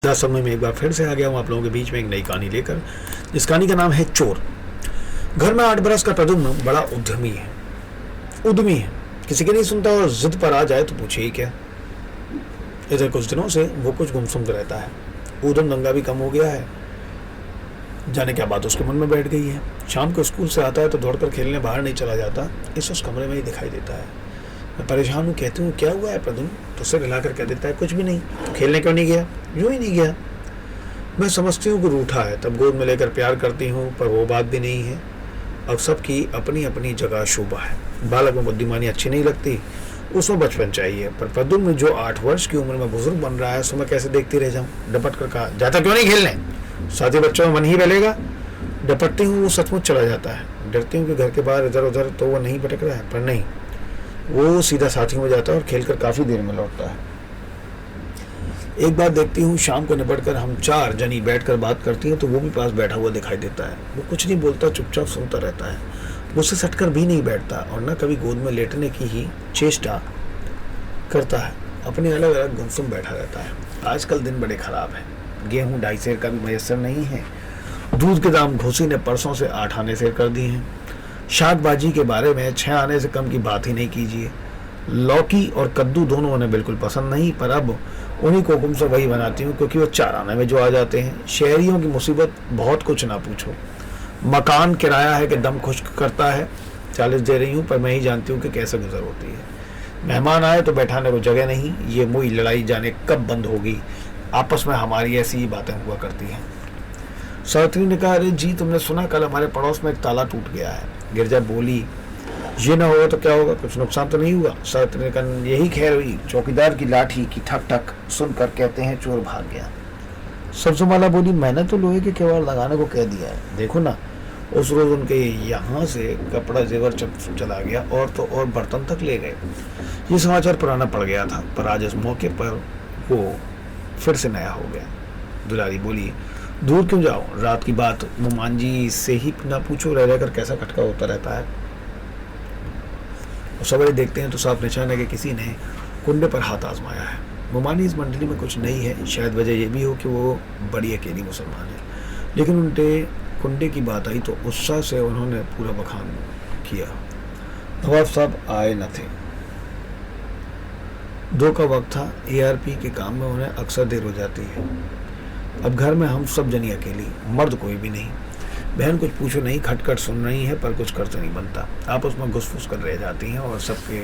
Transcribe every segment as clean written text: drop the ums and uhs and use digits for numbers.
समय में एक बार फिर से आ गया हूँ आप लोगों के बीच में एक नई कहानी लेकर, जिस कहानी का नाम है चोर। घर में 8 बरस का प्रद्युम्न बड़ा उद्यमी है, किसी की नहीं सुनता और जिद पर आ जाए तो पूछे ही क्या। इधर कुछ दिनों से वो कुछ गुमसुम रहता है, ऊधम दंगा भी कम हो गया है। जाने क्या बात उसके मन में बैठ गई है। शाम को स्कूल से आता है तो दौड़कर खेलने बाहर नहीं चला जाता, इस उस कमरे में ही दिखाई देता है। मैं परेशान हूँ, कहती हूँ क्या हुआ है प्रद्युम्न, तो सिर हिलाकर कह देता है कुछ भी नहीं। तो खेलने क्यों नहीं गया? यूं ही नहीं गया। मैं समझती हूँ कि रूठा है, तब गोद में लेकर प्यार करती हूँ, पर वो बात भी नहीं है। अब सबकी अपनी अपनी जगह शोभा है। बालक में बुद्धिमानी अच्छी नहीं लगती, उसमें बचपन चाहिए। पर प्रद्युम्न जो 8 वर्ष की उम्र में बुजुर्ग बन रहा है, उसमें कैसे देखती रह जाऊँ। डपट कर कहा, जाता क्यों नहीं खेलने, साथी बच्चों में मन ही बलेगा। डपटती हूँ, वो सचमुच चला जाता है। डरती हूँ कि घर के बाहर इधर उधर तो वो नहीं भटक रहा है, पर नहीं, वो सीधा साथियों में जाता है और खेलकर काफी देर में लौटता है। एक बार देखती हूँ, शाम को निपटकर हम 4 जनी बैठकर बात करती हैं तो वो भी पास बैठा हुआ दिखाई देता है। वो कुछ नहीं बोलता, चुपचाप सुनता रहता है, मुझसे सटकर भी नहीं बैठता और न कभी गोद में लेटने की ही चेष्टा करता है। अपने अलग अलग गुमसुम बैठा रहता है। आजकल दिन बड़े खराब हैं, गेहूं 2.5 सेर का भी मयसर नहीं है। दूध के दाम घुसी ने परसों से 8 आने सेर कर दिए हैं। शाक भाजी के बारे में 6 आने से कम की बात ही नहीं कीजिए। लौकी और कद्दू दोनों उन्हें बिल्कुल पसंद नहीं, पर अब उन्हीं को हुक्म से वही बनाती हूँ क्योंकि वो 4 आने में जो आ जाते हैं। शहरियों की मुसीबत बहुत कुछ ना पूछो। मकान किराया है कि दम खुश्क करता है। 40 दे रही हूँ, पर मैं ही जानती हूँ कि कैसे गुजर होती है। मेहमान आए तो बैठाने को जगह नहीं। ये मुई लड़ाई जाने कब बंद होगी। आपस में हमारी ऐसी ही बातें हुआ करती हैं। सावित्री ने कहा, अरे जी तुमने सुना, कल हमारे पड़ोस में एक ताला टूट गया है। गिरजा बोली, ये ना होगा तो क्या होगा, कुछ नुकसान तो नहीं हुआ। सावित्री ने कहा, यही खैर हुई, चौकीदार की लाठी की ठक ठक सुनकर कहते हैं चोर भाग गया। सब्जमाला बोली, मैंने तो लोहे के किवाड़ लगाने को कह दिया है, देखो ना, उस रोज उनके यहाँ से कपड़ा जेवर चला गया और तो और बर्तन तक ले गए। ये समाचार पुराना पड़ गया था, पर आज इस मौके पर वो फिर से नया हो गया। दुलारी बोली, दूर क्यों जाओ, रात की बात मुमान जी से ही ना पूछो, रह रहकर कैसा खटका होता रहता है। सवेरे देखते हैं तो साफ निशान है कि किसी ने कुंडे पर हाथ आजमाया है। मुमानी इस मंडली में कुछ नहीं है, शायद वजह यह भी हो कि वो बड़ी अकेली मुसलमान है, लेकिन उनके कुंडे की बात आई तो उत्साह से उन्होंने पूरा बखान किया। नवाब साहब आए न थे, 2 का वक्त था। ARP के काम में उन्हें अक्सर देर हो जाती है। अब घर में हम सब जनी अकेली, मर्द कोई भी नहीं। बहन कुछ पूछो नहीं, खटखट सुन रही है, पर कुछ कर तो नहीं बनता। आप उसमें घुसफुस कर रह जाती हैं और सबके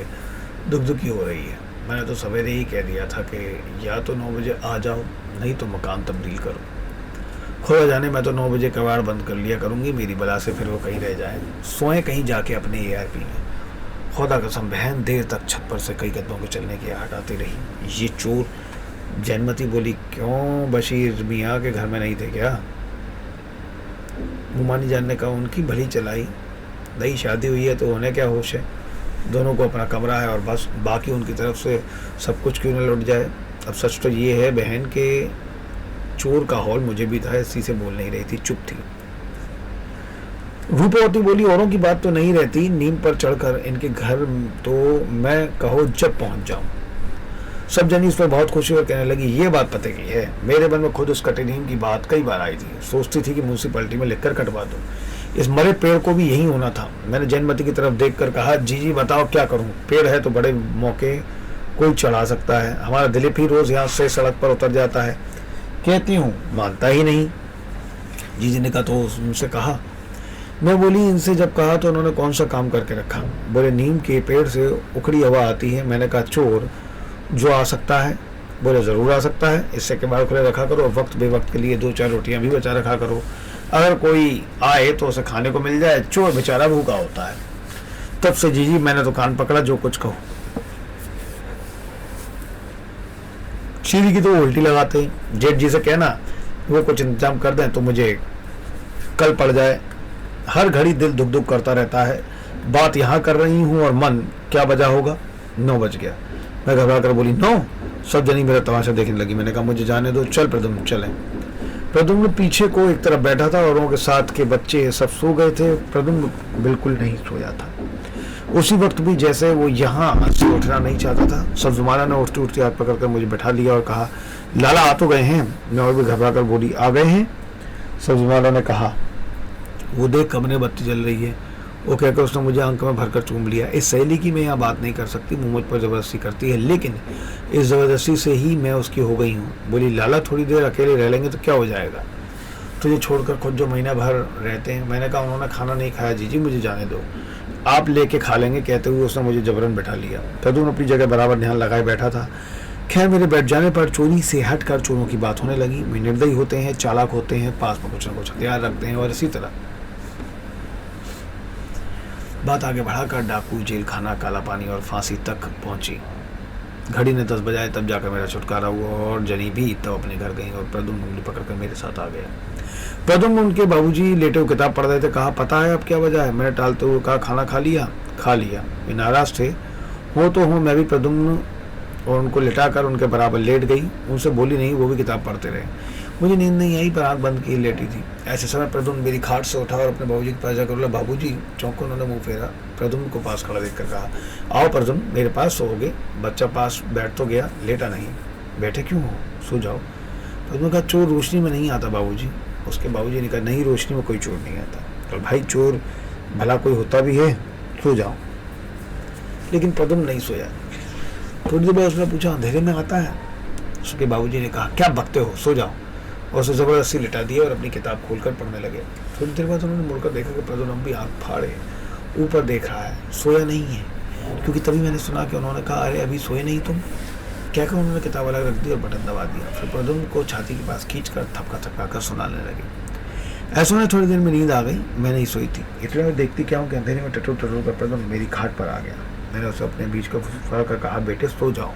दुखी हो रही है। मैंने तो सवेरे ही कह दिया था कि या तो 9 बजे आ जाओ, नहीं तो मकान तब्दील करो। खोया जाने मैं तो 9 बजे कबाड़ बंद कर लिया करूंगी, मेरी बला से फिर वो कहीं रह जाए, सोए कहीं जाके अपने ARP में। खुदा कसम बहन देर तक छत पर से कई कदमों के चलने की हटाती रही। ये चोर। जैनमती बोली, क्यों बशीर मियाँ के घर में नहीं थे क्या? मुमानी जान ने कहा, उनकी भली चलाई, नई शादी हुई है तो उन्हें क्या होश है, दोनों को अपना कमरा है और बस, बाकी उनकी तरफ से सब कुछ क्यों न लौट जाए। अब सच तो ये है बहन के चोर का हौल मुझे भी था, इसी से बोल नहीं रही थी, चुप थी। रूपवती बोली, औरों की बात तो नहीं रहती, नीम पर चढ़कर इनके घर तो मैं कहो जब पहुंच जाऊं। सब जनी इस पर बहुत खुशी और कहने लगी, ये बात पते की है, मेरे मन में खुद उस कटे नीम की बात कई बार आई थी। सोचती थी कि म्यूनसिपैलिटी में लिखकर कटवा दूं, इस मरे पेड़ को भी यही होना था। मैंने जैनमती की तरफ देखकर कहा, जी बताओ क्या करूं, पेड़ है तो बड़े मौके कोई चढ़ा सकता है। हमारा दिलीप ही रोज यहाँ से सड़क पर उतर जाता है। कहती हूँ मानता ही नहीं। जीजी ने कहा, तो उनसे कहा। मैं बोली, इनसे जब कहा तो उन्होंने कौन सा काम करके रखा। बोले, नीम के पेड़ से उखड़ी हवा आती है। मैंने कहा, चोर जो आ सकता है। बोले, जरूर आ सकता है, इससे के बाहर खुले रखा करो, वक्त बेवक्त के लिए 2-4 रोटियां भी बचा रखा करो, अगर कोई आए तो उसे खाने को मिल जाए, चोर बेचारा भूखा होता है। तब से जीजी मैंने तो कान पकड़ा, जो कुछ कहो। शीरी की तो उल्टी लगाते हैं। जेठ जी से कहना वो कुछ इंतजाम कर दें तो मुझे कल पड़ जाए, हर घड़ी दिल दुख दुख करता रहता है। बात यहाँ कर रही हूँ और मन क्या बजा होगा। 9 बज गया। मैं घबरा कर बोली, 9? सब जनी मेरा तमाशा देखने लगी। मैंने कहा, मुझे जाने दो, चल प्रद्युम्न चलें। प्रद्युम्न पीछे को एक तरफ बैठा था, औरों के साथ के बच्चे सब सो गए थे, प्रद्युम्न बिल्कुल नहीं सोया था। उसी वक्त भी जैसे वो यहाँ से उठना नहीं चाहता था। सब्जमाला ने उठती उठती हाथ पकड़कर मुझे बैठा लिया और कहा, लाला आ तो गए हैं। मैं और भी घबरा कर बोली, आ गए हैं? सब्जी वाला ने कहा। वो देख कमरे में बत्ती जल रही है। वो कहकर उसने मुझे आंख में भरकर चूम लिया। इस सहेली की मैं यहाँ बात नहीं कर सकती, मुझ पर ज़बरदस्ती करती है, लेकिन इस ज़बरदस्ती से ही मैं उसकी हो गई हूँ। बोली, लाला थोड़ी देर अकेले रह लेंगे तो क्या हो जाएगा, तुझे छोड़कर खुद जो महीना भर रहते हैं। मैंने कहा, उन्होंने खाना नहीं खाया जीजी, मुझे जाने दो, आप लेके खा लेंगे। कहते हुए उसने मुझे जबरन बैठा लिया। प्रद्युम्न अपनी जगह बराबर ध्यान लगाए बैठा था। खैर, मेरे बैठ जाने पर चोरी से हटकर चोरों की बात होने लगी। वे निर्दयी होते हैं, चालाक होते हैं, पास में कुछ न कुछ हथियार रखते हैं और इसी तरह बात आगे बढ़ाकर डाकू, जेल खाना, काला पानी और फांसी तक पहुंची। घड़ी ने 10 बजाए तब जाकर मेरा छुटकारा हुआ और जनी भी तब अपने घर गई और प्रद्युम्न उंगली पकड़कर मेरे साथ आ गया। प्रद्युम्न उनके बाबूजी लेटे हुए किताब पढ़ रहे थे। कहा, पता है अब क्या वजह है? मैंने टालते हुए कहा, खाना खा लिया? खा लिया। वे नाराज थे। हो तो हूँ, मैं भी प्रद्युम्न और उनको लिटाकर उनके बराबर लेट गई। उनसे बोली नहीं, वो भी किताब पढ़ते रहे। मुझे नींद नहीं आई पर आँख बंद की लेटी थी। ऐसे समय प्रद्युम्न मेरी खाट से उठा और अपने बाबूजी के पास जाकर बोला, बाबूजी। चौंक उन्होंने मुंह फेरा। प्रद्युम्न को पास खड़ा देखकर कहा, आओ प्रद्युम्न, मेरे पास सोओगे? बच्चा पास बैठ तो गया, लेटा नहीं। बैठे क्यों हो, सो जाओ। प्रद्युम्न कहा, चोर रोशनी में नहीं आता बाबूजी। उसके बाबूजी ने कहा, नहीं, रोशनी में कोई चोर नहीं आता। तो भाई, चोर भला कोई होता भी है, सो जाओ। लेकिन प्रद्युम्न नहीं सोया। थोड़ी देर बाद उसने पूछा, अंधेरे में आता है? उसके बाबूजी ने कहा, क्या बकते हो, सो जाओ। और उसे ज़बरदस्ती लिटा दिया और अपनी किताब खोलकर पढ़ने लगे। थोड़ी देर बाद उन्होंने मुड़कर देखा कि प्रद्युम्न भी आँख फाड़े ऊपर देख रहा है, सोया नहीं है। क्योंकि तभी मैंने सुना कि उन्होंने कहा, अरे अभी सोए नहीं तुम? कहकर उन्होंने किताब अलग रख दी और बटन दबा दिया। फिर प्रद्युम्न को छाती के पास खींचकर थपका थपका कर सुनाने लगे। ऐसा उन्हें थोड़ी देर में नींद आ गई। मैं नहीं सोई थी। इतने में देखती क्या हूँ कि अंधेरे में टटोर टटोर कर प्रद्युम्न मेरी खाट पर आ गया। मैंने उसे अपने बीच का फुसफुसा कर कहा, बेटे सो जाओ।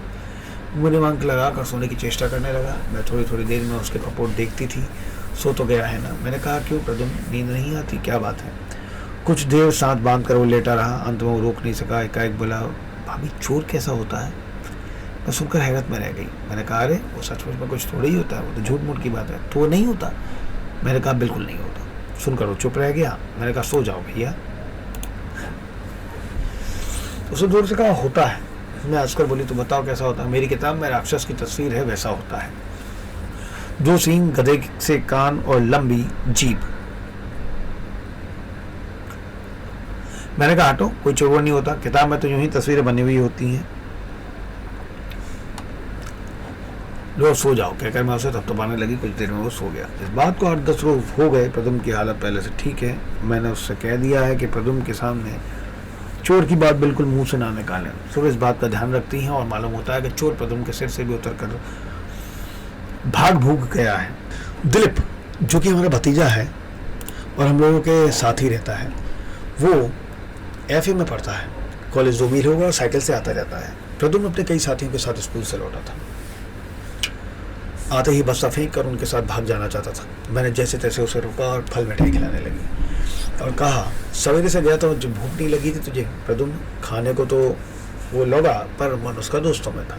मुझे आंख लगा कर सोने की चेष्टा करने लगा। मैं थोड़ी थोड़ी देर में उसके कपोट देखती थी, सो तो गया है ना। मैंने कहा, क्यों प्रद्युम्न, नींद नहीं आती, क्या बात है? कुछ देर साथ बांध कर वो लेटा रहा। अंत में वो रोक नहीं सका। एकाएक बोला, भाभी, चोर कैसा होता है? मैं सुनकर हैरत में रह गई। मैंने कहा, अरे वो सचमुच में कुछ थोड़ा ही होता है, वो तो झूठ मूठ की बात है। तो वो नहीं होता? मैंने कहा, बिल्कुल नहीं होता। सुनकर वो चुप रह गया। मैंने कहा, सो जाओ भैया। उसे जोर से कहा, होता है। मैं हंसकर बोली, तो बताओ कैसा होता है? मेरी किताब में राक्षस की तस्वीर है, वैसा होता है। 2 सींग, गधे से कान और लंबी जीभ। मैंने कहा, हटो, कोई चोर नहीं होता। किताब में तो यूं ही तस्वीरें बनी हुई होती हैं। लो सो जाओ, कहकर मैं उसे थपथपाने लगी। कुछ देर में वो सो गया। इस बात को 8-10 रोज हो गए। प्रद्युम्न की हालत पहले से ठीक है। मैंने उससे कह दिया है कि प्रद्युम्न के सामने चोर की बात बिल्कुल मुंह से ना निकालें। सब इस बात का ध्यान रखती हैं और मालूम होता है कि चोर प्रद्युम्न के सिर से भी उतर कर भाग भूग गया है। दिलीप, जो कि हमारा भतीजा है और हम लोगों के साथ ही रहता है, वो FA में पढ़ता है। कॉलेज 2 मील होगा और साइकिल से आता जाता है। प्रद्युम्न अपने कई साथियों के साथ स्कूल से लौटा था। आते ही बस्ता फेंक कर उनके साथ भाग जाना चाहता था। मैंने जैसे तैसे उसे रोका और फल मिठाई खिलाने लगी और कहा, सवेरे से गया तो जब भूख नहीं लगी थी तुझे? प्रद्युम्न, खाने को तो वो लगा पर मन उसका दोस्तों में था।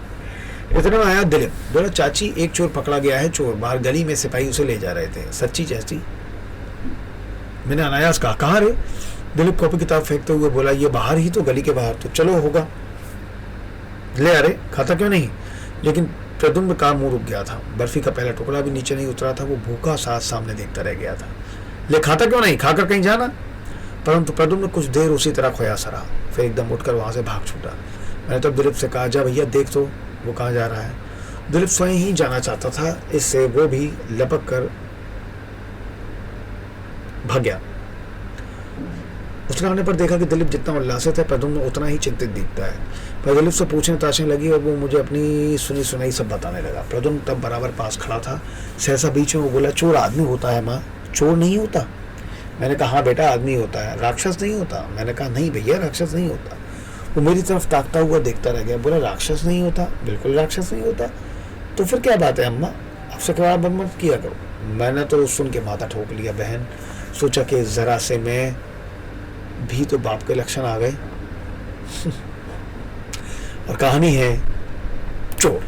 इतने में आया दिलीप। बोला, चाची, एक चोर पकड़ा गया है। चोर बाहर गली में सिपाही उसे ले जा रहे थे। सच्ची चाची? मैंने अनायास कहा, कहाँ रे? दिलीप कॉपी किताब फेंकते हुए बोला, ये बाहर ही तो, गली के बाहर। तो चलो होगा, ले अरे, खाता क्यों नहीं? लेकिन प्रद्युम्न का मुंह रुक गया था। बर्फी का पहला टुकड़ा भी नीचे नहीं उतरा था। वो भूखा साथ सामने देखता रह गया था। ले, खाता क्यों नहीं? खाकर कहीं जाना। परंतु प्रद्युम्न कुछ देर उसी तरह खोया सा रहा, फिर एकदम उठकर वहां से भाग छूटा। मैंने तब दिलीप से कहा, जा भैया देख तो वो कहाँ जा रहा है। दिलीप स्वयं ही जाना चाहता था, इससे वो भी लपक कर भाग गया। उसके आने पर देखा कि दिलीप जितना उल्लासित है, प्रद्युम्न उतना ही चिंतित दिखता है। पर दिलीप से पूछने ताछने लगी और वो मुझे अपनी सुनी सुनाई सब बताने लगा। प्रद्युम्न तब बराबर पास खड़ा था। सहसा बीच में वो बोला, चोर आदमी होता है माँ, चोर नहीं होता। मैंने कहा, हाँ बेटा, आदमी होता है, राक्षस नहीं होता। मैंने कहा, नहीं भैया, राक्षस नहीं होता। वो मेरी तरफ ताकता हुआ देखता रह गया। बोला, राक्षस नहीं होता? बिल्कुल राक्षस नहीं होता। तो फिर क्या बात है अम्मा, आपसे क्या बंद मत किया करो। मैंने तो सुन के माथा ठोक लिया। बहन, सोचा कि जरा से मैं भी तो बाप के लक्षण आ गए। और कहानी है चोर।